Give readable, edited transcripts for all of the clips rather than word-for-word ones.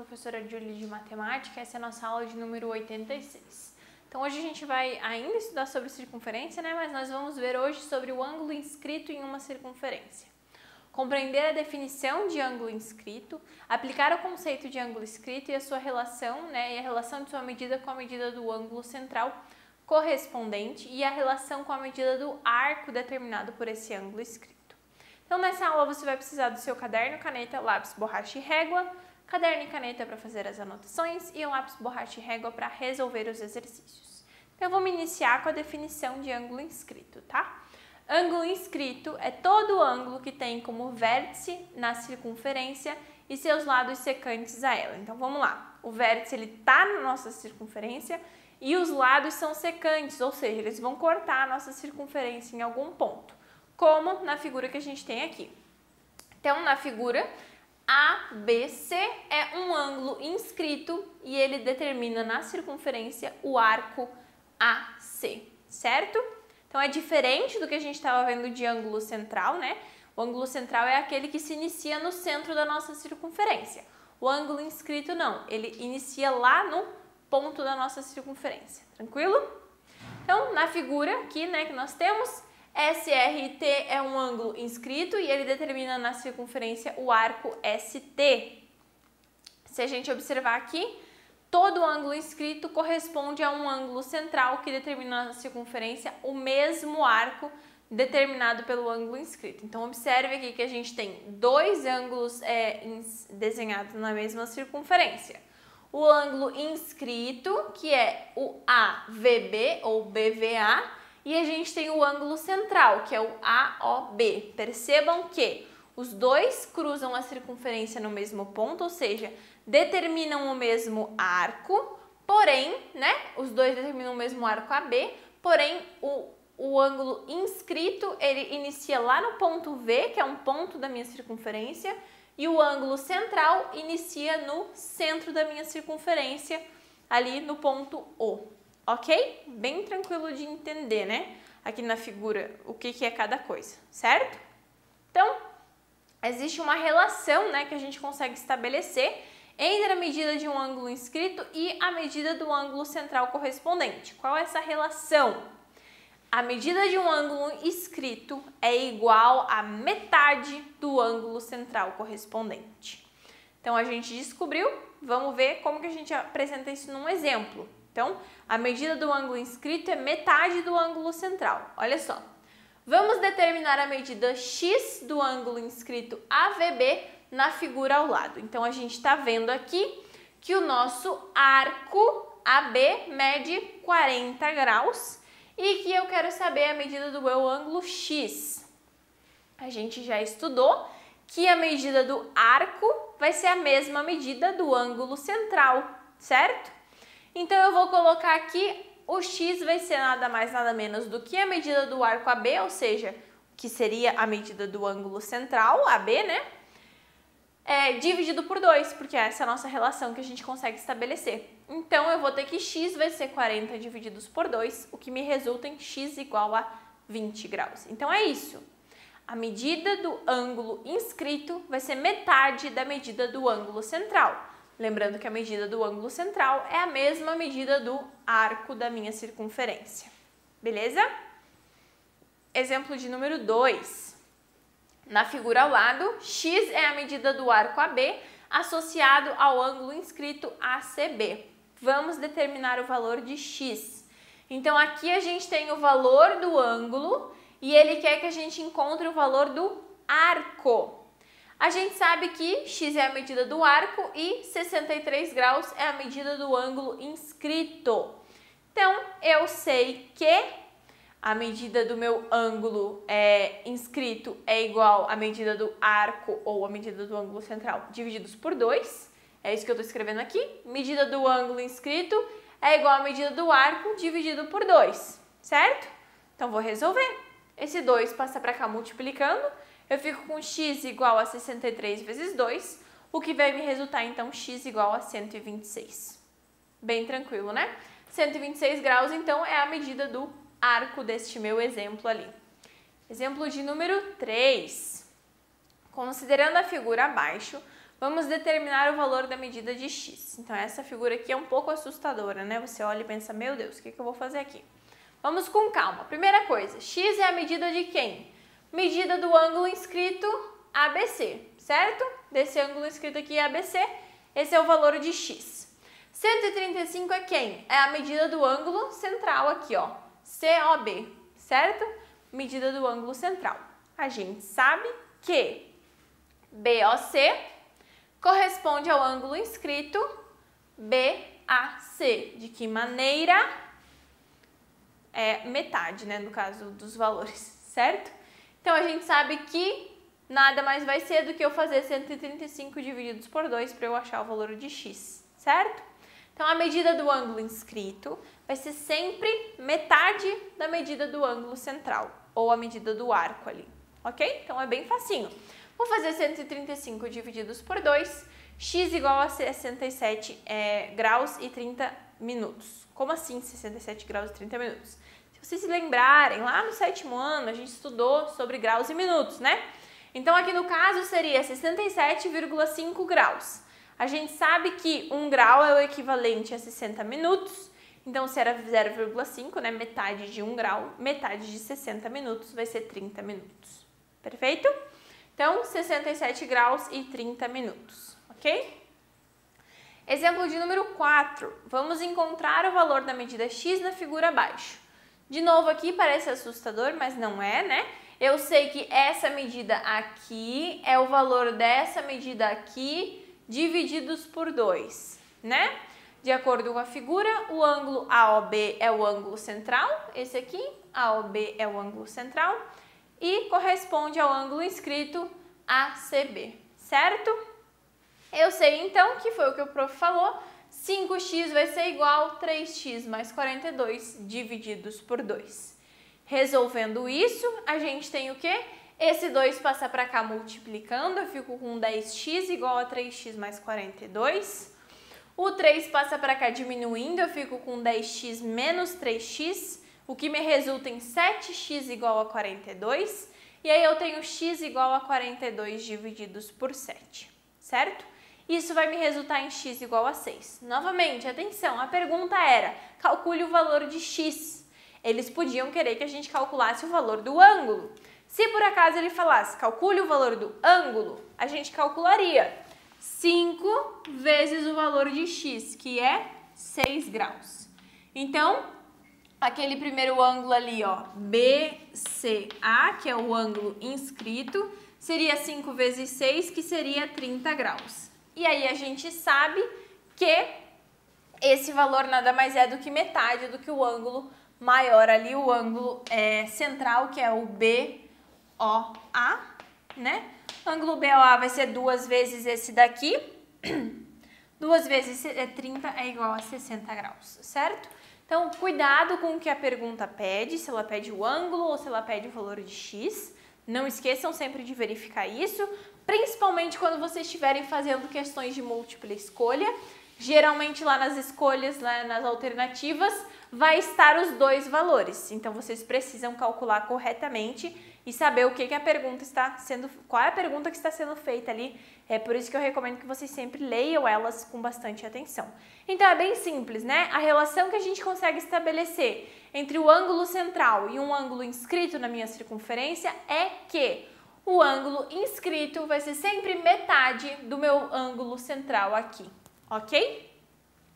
professora Julie de Matemática. Essa é a nossa aula de número 86. Então hoje a gente vai ainda estudar sobre circunferência, né? Mas nós vamos ver hoje sobre o ângulo inscrito em uma circunferência. Compreender a definição de ângulo inscrito, aplicar o conceito de ângulo inscrito e a sua relação, né? E a relação de sua medida com a medida do ângulo central correspondente e a relação com a medida do arco determinado por esse ângulo inscrito. Então, nessa aula você vai precisar do seu caderno, caneta, lápis, borracha e régua, caderno e caneta para fazer as anotações e lápis, borracha e régua para resolver os exercícios. Então, vamos iniciar com a definição de ângulo inscrito, tá? Ângulo inscrito é todo ângulo que tem como vértice na circunferência e seus lados secantes a ela. Então, vamos lá. O vértice ele tá na nossa circunferência e os lados são secantes, ou seja, eles vão cortar a nossa circunferência em algum ponto, como na figura que a gente tem aqui. Então, na figura, ABC é um ângulo inscrito e ele determina na circunferência o arco AC, certo? Então, é diferente do que a gente estava vendo de ângulo central, né? O ângulo central é aquele que se inicia no centro da nossa circunferência. O ângulo inscrito não, ele inicia lá no ponto da nossa circunferência, tranquilo? Então, na figura aqui, né, que nós temos, SRT é um ângulo inscrito e ele determina na circunferência o arco ST. Se a gente observar aqui, todo ângulo inscrito corresponde a um ângulo central que determina na circunferência o mesmo arco determinado pelo ângulo inscrito. Então, observe aqui que a gente tem dois ângulos desenhados na mesma circunferência. O ângulo inscrito, que é o AVB ou BVA, e a gente tem o ângulo central, que é o AOB. Percebam que os dois cruzam a circunferência no mesmo ponto, ou seja, determinam o mesmo arco, porém, né, os dois determinam o mesmo arco AB, porém, o ângulo inscrito, ele inicia lá no ponto V, que é um ponto da minha circunferência, e o ângulo central inicia no centro da minha circunferência, ali no ponto O. Ok? Bem tranquilo de entender, né? Aqui na figura, o que é cada coisa, certo? Então, existe uma relação, né, que a gente consegue estabelecer entre a medida de um ângulo inscrito e a medida do ângulo central correspondente. Qual é essa relação? A medida de um ângulo inscrito é igual à metade do ângulo central correspondente. Então, a gente descobriu, vamos ver como que a gente apresenta isso num exemplo. Então, a medida do ângulo inscrito é metade do ângulo central. Olha só. Vamos determinar a medida x do ângulo inscrito AVB na figura ao lado. Então, a gente está vendo aqui que o nosso arco AB mede 40 graus e que eu quero saber a medida do meu ângulo x. A gente já estudou que a medida do arco vai ser a mesma medida do ângulo central, certo? Então, eu vou colocar aqui, o x vai ser nada mais, nada menos do que a medida do arco AB, ou seja, que seria a medida do ângulo central, AB, né? Dividido por 2, porque essa é a nossa relação que a gente consegue estabelecer. Então, eu vou ter que x vai ser 40 divididos por 2, o que me resulta em x igual a 20 graus. Então, é isso. A medida do ângulo inscrito vai ser metade da medida do ângulo central. Lembrando que a medida do ângulo central é a mesma medida do arco da minha circunferência. Beleza? Exemplo de número 2. Na figura ao lado, x é a medida do arco AB associado ao ângulo inscrito ACB. Vamos determinar o valor de x. Então, aqui a gente tem o valor do ângulo e ele quer que a gente encontre o valor do arco. A gente sabe que x é a medida do arco e 63 graus é a medida do ângulo inscrito. Então, eu sei que a medida do meu ângulo inscrito é igual à medida do arco ou a medida do ângulo central divididos por 2. É isso que eu estou escrevendo aqui. Medida do ângulo inscrito é igual à medida do arco dividido por 2, certo? Então, vou resolver. Esse 2 passa para cá multiplicando. Eu fico com x igual a 63 vezes 2, o que vai me resultar, então, x igual a 126. Bem tranquilo, né? 126 graus, então, é a medida do arco deste meu exemplo ali. Exemplo de número 3. Considerando a figura abaixo, vamos determinar o valor da medida de x. Então, essa figura aqui é um pouco assustadora, né? Você olha e pensa, meu Deus, o que eu vou fazer aqui? Vamos com calma. Primeira coisa, x é a medida de quem? Medida do ângulo inscrito ABC, certo? Desse ângulo inscrito aqui ABC, esse é o valor de x. 135 é quem? É a medida do ângulo central aqui, ó, COB, certo? Medida do ângulo central. A gente sabe que BOC corresponde ao ângulo inscrito BAC. De que maneira? É metade, né, no caso dos valores, certo? Então, a gente sabe que nada mais vai ser do que eu fazer 135 divididos por 2 para eu achar o valor de x, certo? Então, a medida do ângulo inscrito vai ser sempre metade da medida do ângulo central, ou a medida do arco ali, ok? Então, é bem facinho. Vou fazer 135 divididos por 2, x igual a 67 graus e 30 minutos. Como assim 67 graus e 30 minutos? Se vocês se lembrarem, lá no 7º ano a gente estudou sobre graus e minutos, né? Então, aqui no caso seria 67,5 graus. A gente sabe que 1 grau é o equivalente a 60 minutos, então se era 0,5, né, metade de 1 grau, metade de 60 minutos vai ser 30 minutos. Perfeito? Então, 67 graus e 30 minutos, ok? Exemplo de número 4. Vamos encontrar o valor da medida x na figura abaixo. De novo aqui parece assustador, mas não é, né? Eu sei que essa medida aqui é o valor dessa medida aqui divididos por 2, né? De acordo com a figura, o ângulo AOB é o ângulo central, esse aqui, AOB é o ângulo central, e corresponde ao ângulo inscrito ACB, certo? Eu sei então que foi o que o prof falou, 5x vai ser igual a 3x mais 42 divididos por 2. Resolvendo isso, a gente tem o quê? Esse 2 passa para cá multiplicando, eu fico com 10x igual a 3x mais 42. O 3 passa para cá diminuindo, eu fico com 10x menos 3x, o que me resulta em 7x igual a 42. E aí eu tenho x igual a 42 divididos por 7, certo? Isso vai me resultar em x igual a 6. Novamente, atenção, a pergunta era, calcule o valor de x. Eles podiam querer que a gente calculasse o valor do ângulo. Se por acaso ele falasse, calcule o valor do ângulo, a gente calcularia 5 vezes o valor de x, que é 6 graus. Então, aquele primeiro ângulo ali, ó, BCA, que é o ângulo inscrito, seria 5 vezes 6, que seria 30 graus. E aí a gente sabe que esse valor nada mais é do que metade do que o ângulo maior ali, o ângulo central, que é o BOA, né? O ângulo BOA vai ser 2 vezes esse daqui, 2 vezes 30 é igual a 60 graus, certo? Então, cuidado com o que a pergunta pede, se ela pede o ângulo ou se ela pede o valor de x. Não esqueçam sempre de verificar isso, principalmente quando vocês estiverem fazendo questões de múltipla escolha. Geralmente lá nas escolhas, lá nas alternativas, vai estar os dois valores. Então, vocês precisam calcular corretamente e saber o que a pergunta está sendo, qual é a pergunta que está sendo feita ali. É por isso que eu recomendo que vocês sempre leiam elas com bastante atenção. Então, é bem simples, né? A relação que a gente consegue estabelecer entre o ângulo central e um ângulo inscrito na minha circunferência é que o ângulo inscrito vai ser sempre metade do meu ângulo central aqui, ok?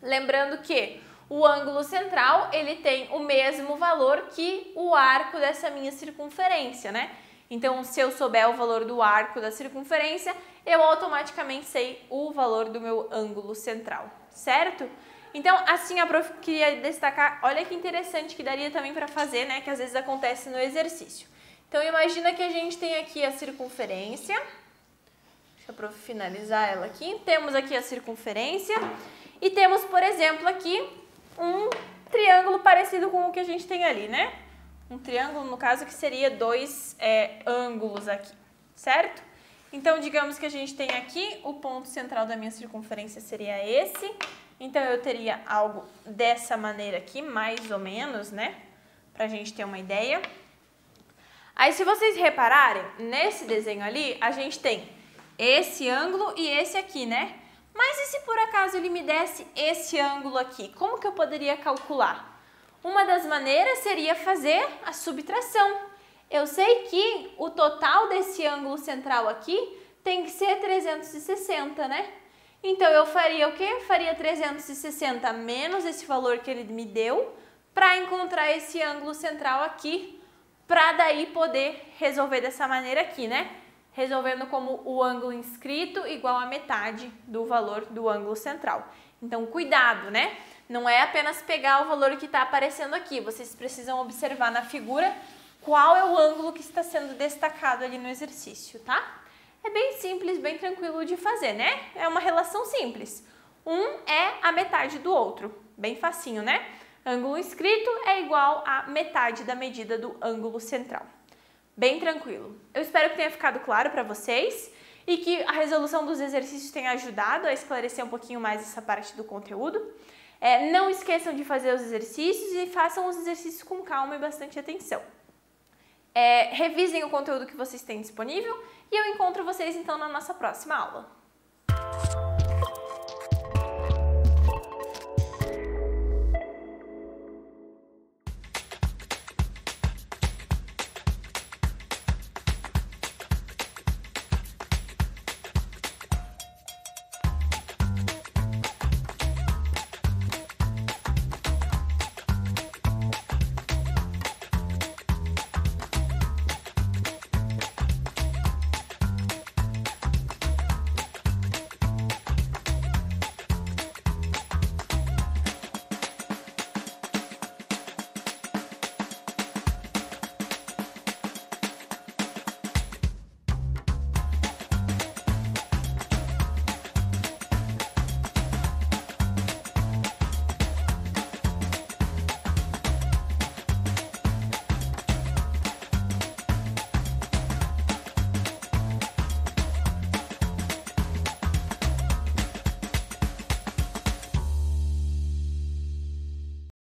Lembrando que o ângulo central, ele tem o mesmo valor que o arco dessa minha circunferência, né? Então, se eu souber o valor do arco da circunferência, eu automaticamente sei o valor do meu ângulo central, certo? Então, assim, a prof queria destacar, olha que interessante que daria também para fazer, né? Que às vezes acontece no exercício. Então, imagina que a gente tem aqui a circunferência. Deixa a prof finalizar ela aqui. Temos aqui a circunferência e temos, por exemplo, aqui um triângulo parecido com o que a gente tem ali, né? Um triângulo, no caso, que seria dois ângulos aqui, certo? Então, digamos que a gente tem aqui, o ponto central da minha circunferência seria esse. Então, eu teria algo dessa maneira aqui, mais ou menos, né? Pra gente ter uma ideia. Aí, se vocês repararem, nesse desenho ali, a gente tem esse ângulo e esse aqui, né? Mas e se por acaso ele me desse esse ângulo aqui? Como que eu poderia calcular? Uma das maneiras seria fazer a subtração. Eu sei que o total desse ângulo central aqui tem que ser 360, né? Então, eu faria o quê? Faria 360 menos esse valor que ele me deu para encontrar esse ângulo central aqui, para daí poder resolver dessa maneira aqui, né? Resolvendo como o ângulo inscrito igual a metade do valor do ângulo central. Então, cuidado, né? Não é apenas pegar o valor que está aparecendo aqui, vocês precisam observar na figura qual é o ângulo que está sendo destacado ali no exercício, tá? É bem simples, bem tranquilo de fazer, né? É uma relação simples. Um é a metade do outro. Bem facinho, né? Ângulo inscrito é igual a metade da medida do ângulo central. Bem tranquilo. Eu espero que tenha ficado claro para vocês e que a resolução dos exercícios tenha ajudado a esclarecer um pouquinho mais essa parte do conteúdo. Não esqueçam de fazer os exercícios e façam os exercícios com calma e bastante atenção. Revisem o conteúdo que vocês têm disponível e eu encontro vocês então na nossa próxima aula.